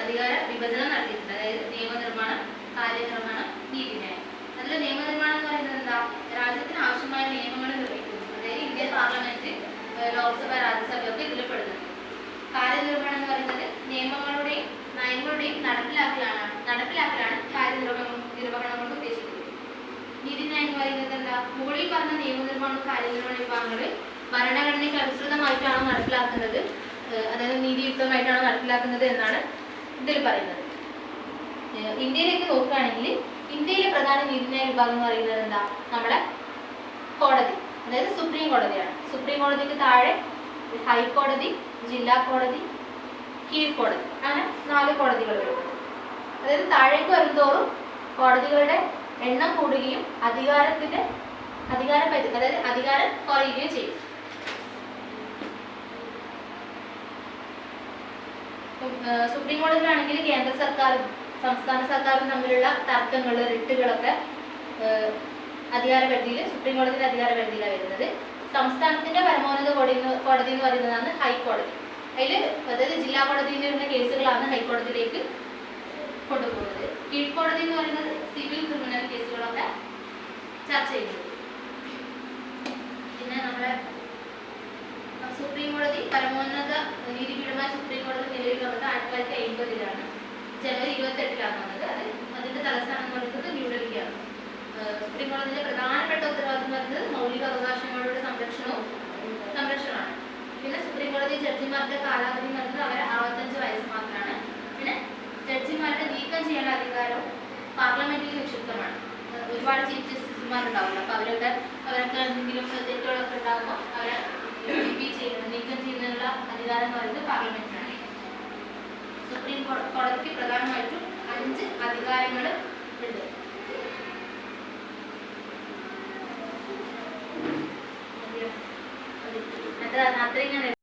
അധികാര വിഭജനം നടത്തിയിട്ടുണ്ട്. അതായത് നിയമനിർമ്മാണം, കാര്യനിർമ്മാണം, നീതിന്യായം. അതിൽ നിയമനിർമ്മാണം എന്ന് പറയുന്നത് എന്താ? രാജ്യത്തിന് ആവശ്യമായ നിയമങ്ങൾ നിർമ്മിക്കുന്നു. അതായത് ഇന്ത്യൻ പാർലമെന്റ്, ലോക്സഭ, രാജ്യസഭയൊക്കെ ഇതിൽ പെടുന്നുണ്ട്. കാര്യനിർവഹണം എന്ന് പറയുന്നത് നിയമങ്ങളുടെയും നയങ്ങളുടെയും നടപ്പിലാക്കലാണ് കാര്യനിർവഹണം കൊണ്ട് ഉദ്ദേശിക്കുന്നത്. നീതിന്യായം എന്ന് പറയുന്നത് എന്താ? മുകളിൽ പറഞ്ഞ നിയമനിർമ്മാണ കാര്യനിർവഹണ വിഭാഗങ്ങൾ ഭരണഘടനയ്ക്ക് അനുസൃതമായിട്ടാണ് നടപ്പിലാക്കുന്നത്, അതായത് നീതിയുക്തമായിട്ടാണ് നടപ്പിലാക്കുന്നത് എന്നാണ് ഇതിൽ പറയുന്നത്. ഇന്ത്യയിലേക്ക് നോക്കുകയാണെങ്കിൽ ഇന്ത്യയിലെ പ്രധാന നീതിന്യായ വിഭാഗം എന്ന് പറയുന്നത് എന്താ? നമ്മുടെ കോടതി, അതായത് സുപ്രീം കോടതിയാണ്. സുപ്രീം കോടതിക്ക് താഴെ ഹൈക്കോടതി, ജില്ലാ കോടതി, കീഴ്ക്കോടതി, അങ്ങനെ 4 കോടതികൾ വരുന്നത്. അതായത് താഴേക്ക് വരുന്തോറും കോടതികളുടെ എണ്ണം കൂടുകയും അധികാരം കുറയുകയും ചെയ്യും. സുപ്രീം കോടതിയിലാണെങ്കിൽ കേന്ദ്ര സർക്കാരും സംസ്ഥാന സർക്കാരും തമ്മിലുള്ള തർക്കങ്ങൾ, റിട്ടുകളൊക്കെ സുപ്രീം കോടതിയുടെ അധികാര പരിധിയിലാണ് വരുന്നത്. സംസ്ഥാനത്തിന്റെ പരമോന്നത കോടതി എന്ന് പറയുന്നതാണ് ഹൈക്കോടതി. അതായത് ജില്ലാ കോടതിയിൽ വരുന്ന കേസുകളാണ് ഹൈക്കോടതിയിലേക്ക് കൊണ്ടുപോകുന്നത്. കീഴ്ക്കോടതി എന്ന് പറയുന്നത് സിവിൽ, ക്രിമിനൽ കേസുകളൊക്കെ ചർച്ച ചെയ്യുന്നത്. പിന്നെ നമ്മുടെ സുപ്രീം കോടതി, പരമോന്നത നീതിപീഠമായ സുപ്രീം കോടതി നിലവിൽ വന്നത് 1950 ജനുവരി 28 വന്നത്. അതിന്റെ തലസ്ഥാനം എന്ന് പറയുന്നത് ന്യൂഡൽഹിയാണ്. സുപ്രീം കോടതിയിലെ പ്രധാനപ്പെട്ട ഉത്തരവാദിത്വം പറയുന്നത് മൗലിക അവകാശങ്ങളുടെ സംരക്ഷണമാണ്. പിന്നെ സുപ്രീം കോടതി ജഡ്ജിമാരുടെ കാലാവധി എന്ന് പറയുന്നത് അവരെ 65 വയസ്സ് മാത്രമാണ്. പിന്നെ ജഡ്ജിമാരുടെ നീക്കം ചെയ്യാനുള്ള അധികാരവും പാർലമെന്റിൽ നിക്ഷിപ്തമാണ്. ഒരുപാട് ചീഫ് ജസ്റ്റിസുമാരുണ്ടാവില്ല, അപ്പോൾ അവരൊക്കെ എന്തെങ്കിലും തെറ്റുകളൊക്കെ ഉണ്ടാകുമ്പോൾ അവരെ നീക്കം ചെയ്യുന്നതിനുള്ള അധികാരം എന്ന് പറയുന്നത് പാർലമെന്റിനാണ്. സുപ്രീം കോടതിക്ക് പ്രധാനമായിട്ടും 5 അധികാരങ്ങൾ ഉണ്ട്. അത്രയും ഞാൻ